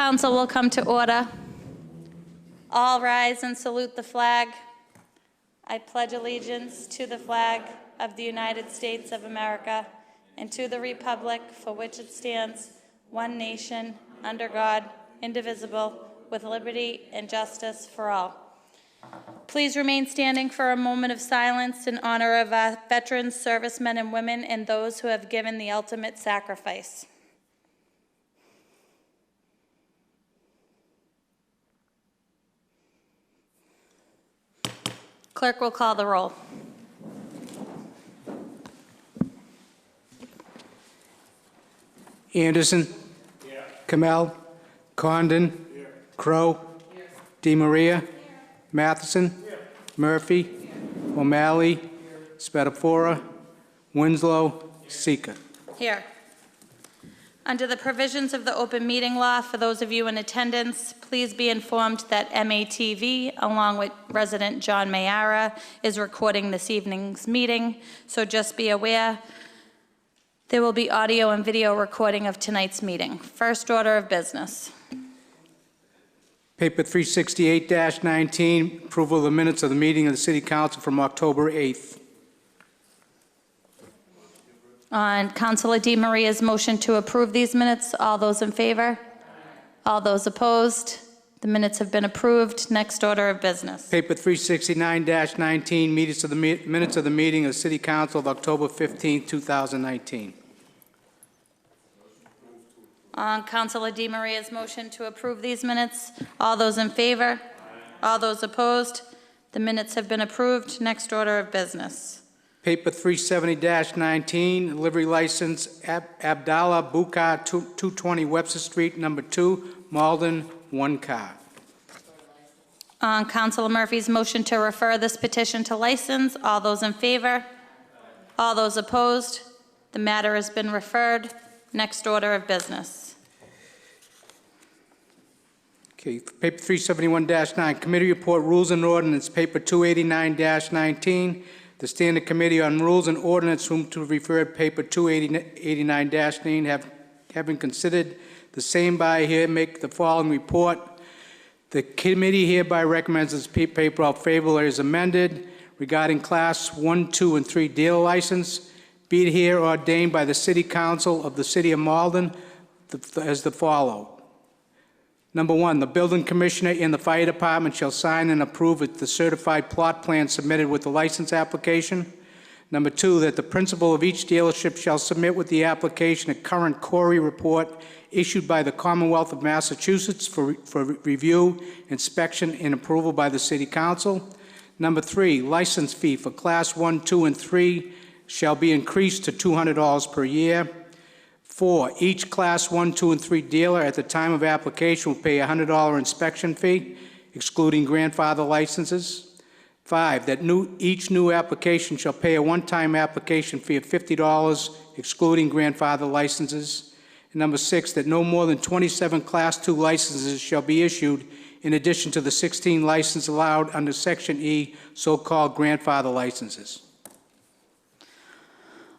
Council will come to order. All rise and salute the flag. I pledge allegiance to the flag of the United States of America and to the republic for which it stands, one nation, under God, indivisible, with liberty and justice for all. Please remain standing for a moment of silence in honor of our veterans, servicemen and women, and those who have given the ultimate sacrifice. Clerk will call the roll. Anderson. Here. Kamel. Condon. Here. Crow. Here. DeMaria. Here. Matheson. Here. Murphy. Here. O'Malley. Here. Spatafora. Winslow. Here. Sika. Here. Under the provisions of the open meeting law, for those of you in attendance, please be informed that MATV, along with resident John Mayara, is recording this evening's meeting, so just be aware. There will be audio and video recording of tonight's meeting. First order of business. Paper 368-19, approval of the minutes of the meeting of the City Council from October 8th. On Councilor DeMaria's motion to approve these minutes, all those in favor? All those opposed? The minutes have been approved. Next order of business. Paper 369-19, minutes of the meeting of the City Council of October 15th, 2019. On Councilor DeMaria's motion to approve these minutes, all those in favor? All those opposed? The minutes have been approved. Next order of business. Paper 370-19, livery license, Abdallah Boukha, 220 Webster Street, number 2, Malden, 1 car. On Councilor Murphy's motion to refer this petition to license, all those in favor? All those opposed? The matter has been referred. Next order of business. Okay, paper 371-9, committee report, rules and ordinance, paper 289-19, the Standing Committee on Rules and Ordinance, whom to refer paper 289-9, having considered the same by here, make the following report. The committee hereby recommends this paper all favorable as amended regarding Class 1, 2, and 3 dealer license. Be it here ordained by the City Council of the City of Malden as the follow. Number 1, the building commissioner and the fire department shall sign and approve the certified plot plan submitted with the license application. Number 2, that the principal of each dealership shall submit with the application a current Corey report issued by the Commonwealth of Massachusetts for review, inspection, and approval by the City Council. Number 3, license fee for Class 1, 2, and 3 shall be increased to $200 per year. 4, each Class 1, 2, and 3 dealer at the time of application will pay a $100 inspection fee, excluding grandfather licenses. 5, that each new application shall pay a one-time application fee of $50, excluding grandfather licenses. And number 6, that no more than 27 Class 2 licenses shall be issued in addition to the 16 licenses allowed under Section E, so-called grandfather licenses.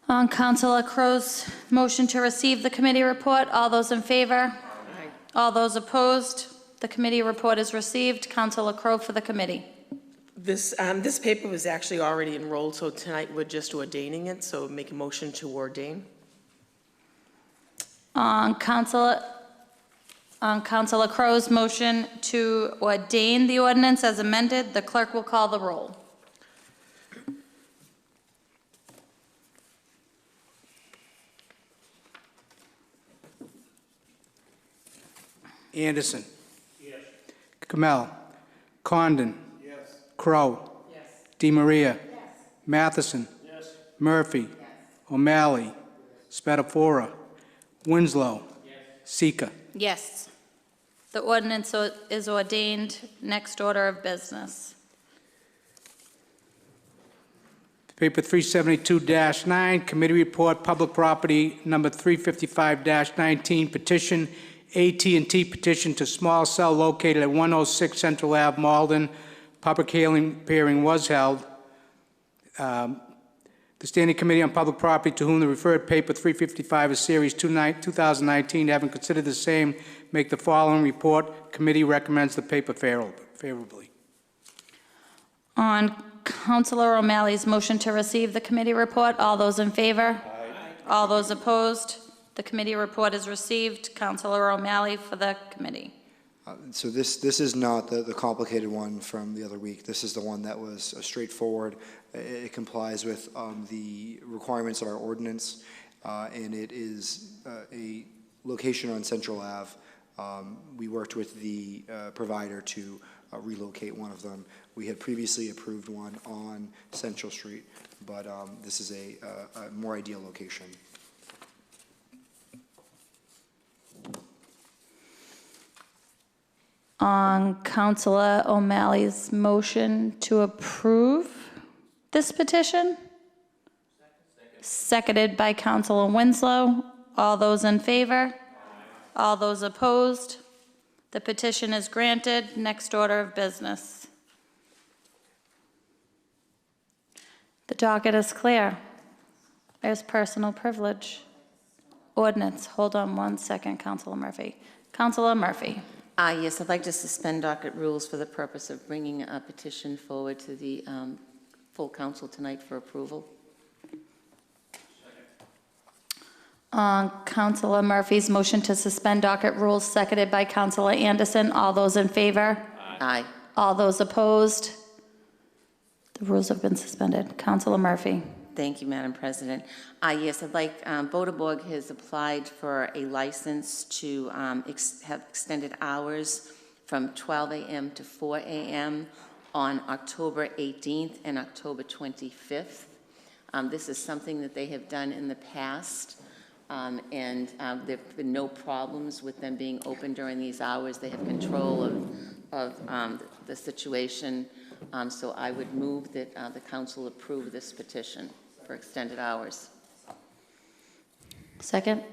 On Councilor Crow's motion to receive the committee report, all those in favor? Aye. All those opposed? The committee report is received. Councilor Crow for the committee. This paper was actually already enrolled, so tonight we're just ordaining it, so make a motion to ordain. On Councilor Crow's motion to ordain the ordinance as amended, the clerk will call the roll. Anderson. Yes. Kamel. Condon. Yes. Crow. Yes. DeMaria. Yes. Matheson. Yes. Murphy. Yes. O'Malley. Yes. Spatafora. Winslow. Yes. Sika. Yes. The ordinance is ordained. Next order of business. Paper 372-9, committee report, public property number 355-19, petition AT&T petition to small cell located at 106 Central Ave, Malden. Public hearing was held. The Standing Committee on Public Property, to whom the referred paper 355 of Series 2019, having considered the same make the following report. Committee recommends the paper favorably. On Councilor O'Malley's motion to receive the committee report, all those in favor? Aye. All those opposed? The committee report is received. Councilor O'Malley for the committee. So this is not the complicated one from the other week. This is the one that was straightforward. It complies with the requirements of our ordinance, and it is a location on Central Ave. We worked with the provider to relocate one of them. We had previously approved one on Central Street, but this is a more ideal location. On Councilor O'Malley's motion to approve this petition? Seconded by Councilor Winslow. All those in favor? All those opposed? The petition is granted. Next order of business. The docket is clear. There's personal privilege. Ordinance. Hold on one second, Councilor Murphy. Councilor Murphy. Yes, I'd like to suspend docket rules for the purpose of bringing a petition forward to the full council tonight for approval. On Councilor Murphy's motion to suspend docket rules, seconded by Councilor Anderson. All those in favor? Aye. All those opposed? The rules have been suspended. Councilor Murphy. Thank you, Madam President. Yes, I'd like, Boukha has applied for a license to have extended hours from 12 a.m. to 4 a.m. on October 18th and October 25th. This is something that they have done in the past, and there have been no problems with them being open during these hours. They have control of the situation. So I would move that the council approve this petition for extended hours. Second.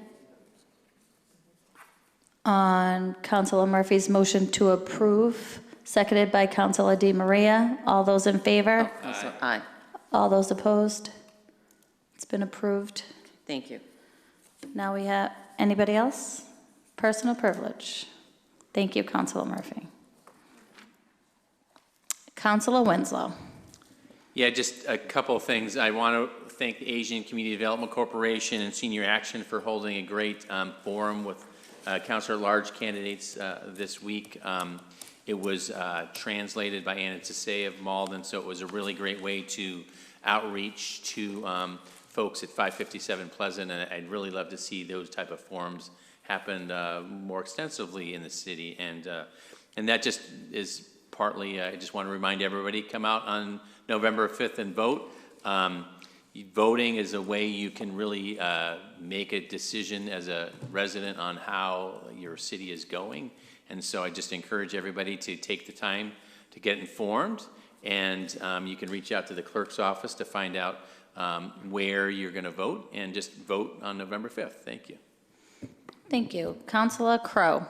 On Councilor Murphy's motion to approve, seconded by Councilor Di Maria. All those in favor? Council, aye. All those opposed? It's been approved. Thank you. Now we have, anybody else? Personal privilege. Thank you, Councilor Murphy. Councilor Winslow. Yeah, just a couple of things. I want to thank the Asian Community Development Corporation and Senior Action for holding a great forum with Councilor Large candidates this week. It was translated by Anna Tse of Malden, so it was a really great way to outreach to folks at 557 Pleasant, and I'd really love to see those type of forums happen more extensively in the city, and that just is partly, I just want to remind everybody, come out on November 5th and vote. Voting is a way you can really make a decision as a resident on how your city is going. And so I just encourage everybody to take the time to get informed. And you can reach out to the clerk's office to find out where you're going to vote, and just vote on November 5th. Thank you. Thank you. Councilor Crowe.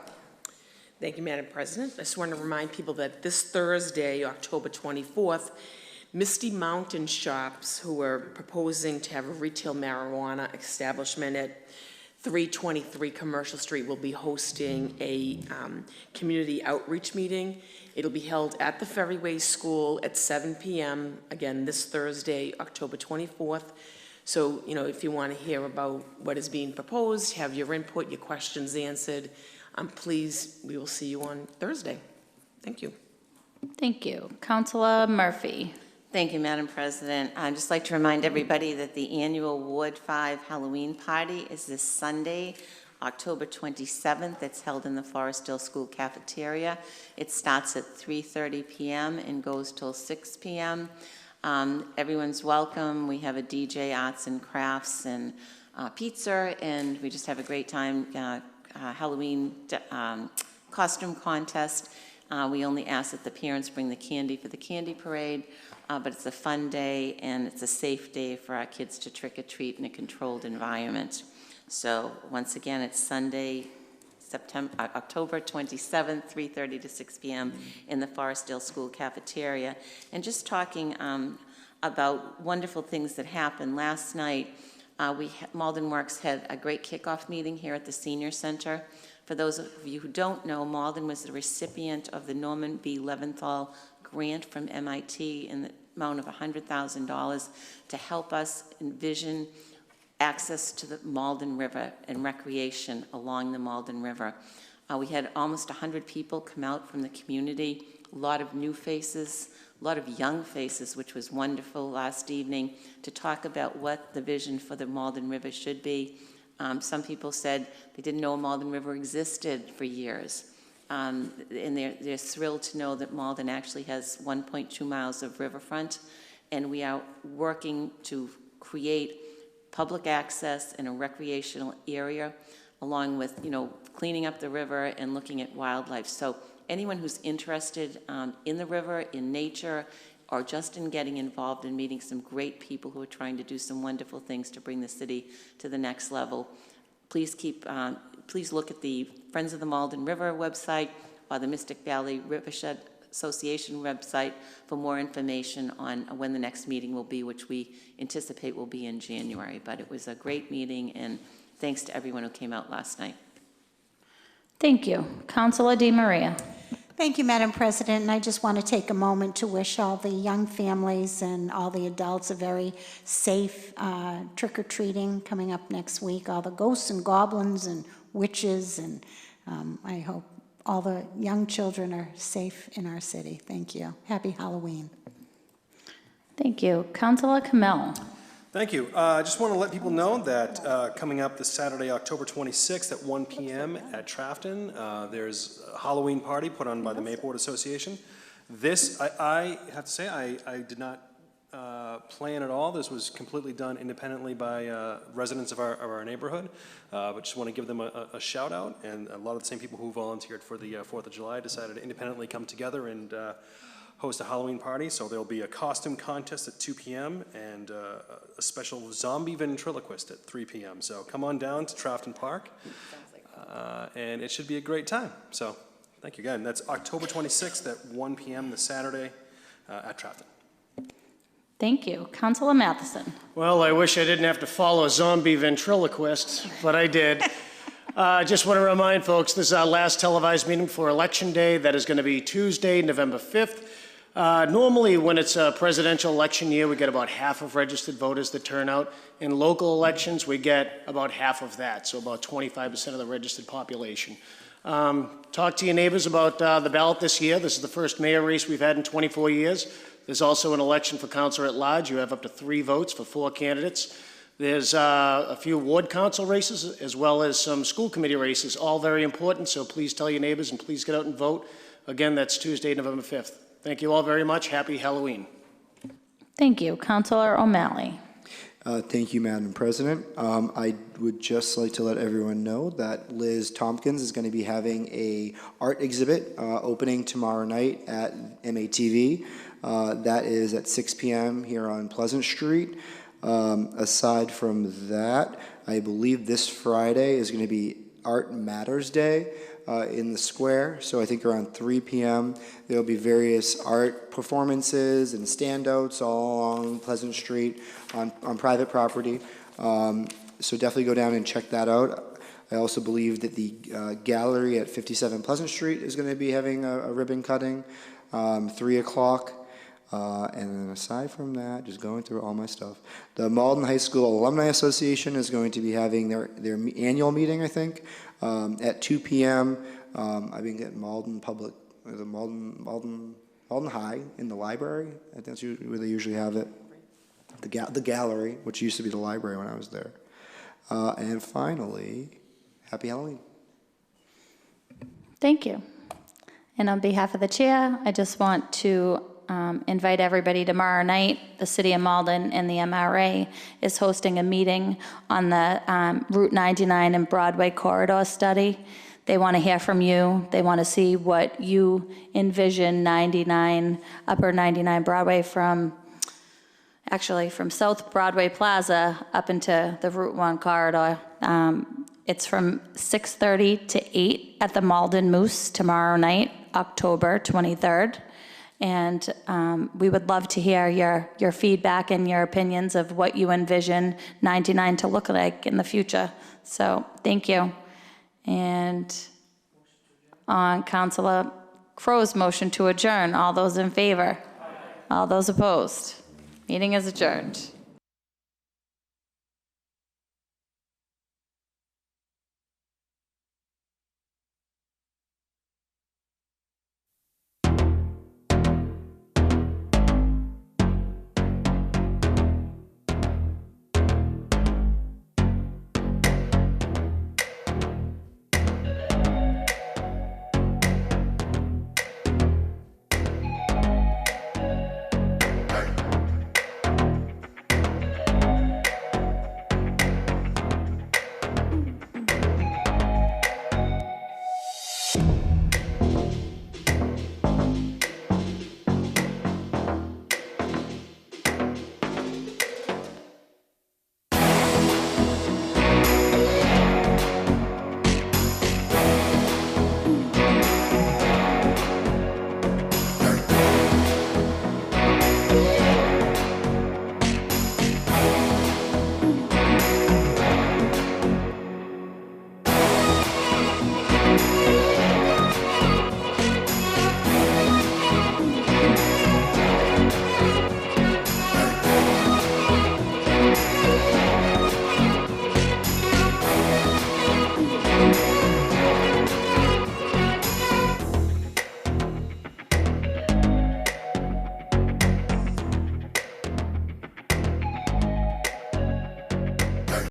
Thank you, Madam President. I just want to remind people that this Thursday, October 24th, Misty Mountain Shops, who are proposing to have a retail marijuana establishment at 323 Commercial Street, will be hosting a community outreach meeting. It'll be held at the Ferryway School at 7 p.m., again, this Thursday, October 24th. So, you know, if you want to hear about what is being proposed, have your input, your questions answered, please, we will see you on Thursday. Thank you. Thank you. Councilor Murphy. Thank you, Madam President. I'd just like to remind everybody that the annual Ward 5 Halloween party is this Sunday, October 27th. It's held in the Forestdale School cafeteria. It starts at 3:30 p.m. and goes till 6 p.m. Everyone's welcome. We have a DJ, arts and crafts, and pizza, and we just have a great time. Halloween costume contest. We only ask that the parents bring the candy for the candy parade, but it's a fun day and it's a safe day for our kids to trick or treat in a controlled environment. So once again, it's Sunday, October 27th, 3:30 to 6 p.m. in the Forestdale School cafeteria. And just talking about wonderful things that happened last night. Malden Works had a great kickoff meeting here at the Senior Center For those of you who don't know, Malden was the recipient of the Norman B. Leventhal grant from MIT in the amount of $100,000 to help us envision access to the Malden River and recreation along the Malden River. We had almost 100 people come out from the community, a lot of new faces, a lot of young faces, which was wonderful last evening, to talk about what the vision for the Malden River should be. Some people said they didn't know a Malden River existed for years. And they're thrilled to know that Malden actually has 1.2 miles of riverfront, and we are working to create public access in a recreational area, along with, cleaning up the river and looking at wildlife. So anyone who's interested in the river, in nature, or just in getting involved in meeting some great people who are trying to do some wonderful things to bring the city to the next level, please look at the Friends of the Malden River website or the Mystic Valley Rivershed Association website for more information on when the next meeting will be, which we anticipate will be in January. But it was a great meeting, and thanks to everyone who came out last night. Thank you. Councilor Di Maria. Thank you, Madam President, and I just want to take a moment to wish all the young families and all the adults a very safe trick-or-treating coming up next week. All the ghosts and goblins and witches, and I hope all the young children are safe in our city. Thank you. Happy Halloween. Thank you. Councilor Camille. Thank you. I just want to let people know that coming up this Saturday, October 26th at 1 p.m. at Trafton, there's a Halloween party put on by the Maplewood Association. This, I have to say, I did not plan at all. This was completely done independently by residents of our neighborhood. But just want to give them a shout out. And a lot of the same people who volunteered for the 4th of July decided to independently come together and host a Halloween party. So there'll be a costume contest at 2 p.m. and a special zombie ventriloquist at 3 p.m. So come on down to Trafton Park, and it should be a great time. So thank you again. That's October 26th at 1 p.m. this Saturday at Trafton. Thank you. Councilor Matheson. Well, I wish I didn't have to follow a zombie ventriloquist, but I did. I just want to remind folks, this is our last televised meeting for Election Day. That is going to be Tuesday, November 5th. Normally, when it's a presidential election year, we get about half of registered voters that turn out. In local elections, we get about half of that, so about 25% of the registered population. Talk to your neighbors about the ballot this year. This is the first mayor race we've had in 24 years. There's also an election for councilor at large. You have up to 3 votes for 4 candidates. There's a few ward council races, as well as some school committee races, all very important, so please tell your neighbors and please get out and vote. Again, that's Tuesday, November 5th. Thank you all very much. Happy Halloween. Thank you. Councilor O'Malley. Thank you, Madam President. I would just like to let everyone know that Liz Tompkins is going to be having a art exhibit opening tomorrow night at MATV. That is at 6 p.m. here on Pleasant Street. Aside from that, I believe this Friday is going to be Art Matters Day in the square. So I think around 3 p.m. there'll be various art performances and standouts all along Pleasant Street on private property. So definitely go down and check that out. I also believe that the gallery at 57 Pleasant Street is going to be having a ribbon cutting, 3 o'clock. And then aside from that, just going through all my stuff, the Malden High School Alumni Association is going to be having their annual meeting, I think, at 2 p.m. I've been getting Malden High in the library. I think that's where they usually have it. The gallery, which used to be the library when I was there. And finally, happy Halloween. Thank you. And on behalf of the chair, I just want to invite everybody tomorrow night. The City of Malden and the MRA is hosting a meeting on the Route 99 and Broadway corridor study. They want to hear from you. They want to see what you envision Upper 99 Broadway from South Broadway Plaza up into the Route 1 corridor. It's from 6:30 to 8 at the Malden Moose tomorrow night, October 23rd. And we would love to hear your feedback and your opinions of what you envision 99 to look like in the future. So thank you. And on Councilor Crow's motion to adjourn. All those in favor? All those opposed? Meeting is adjourned.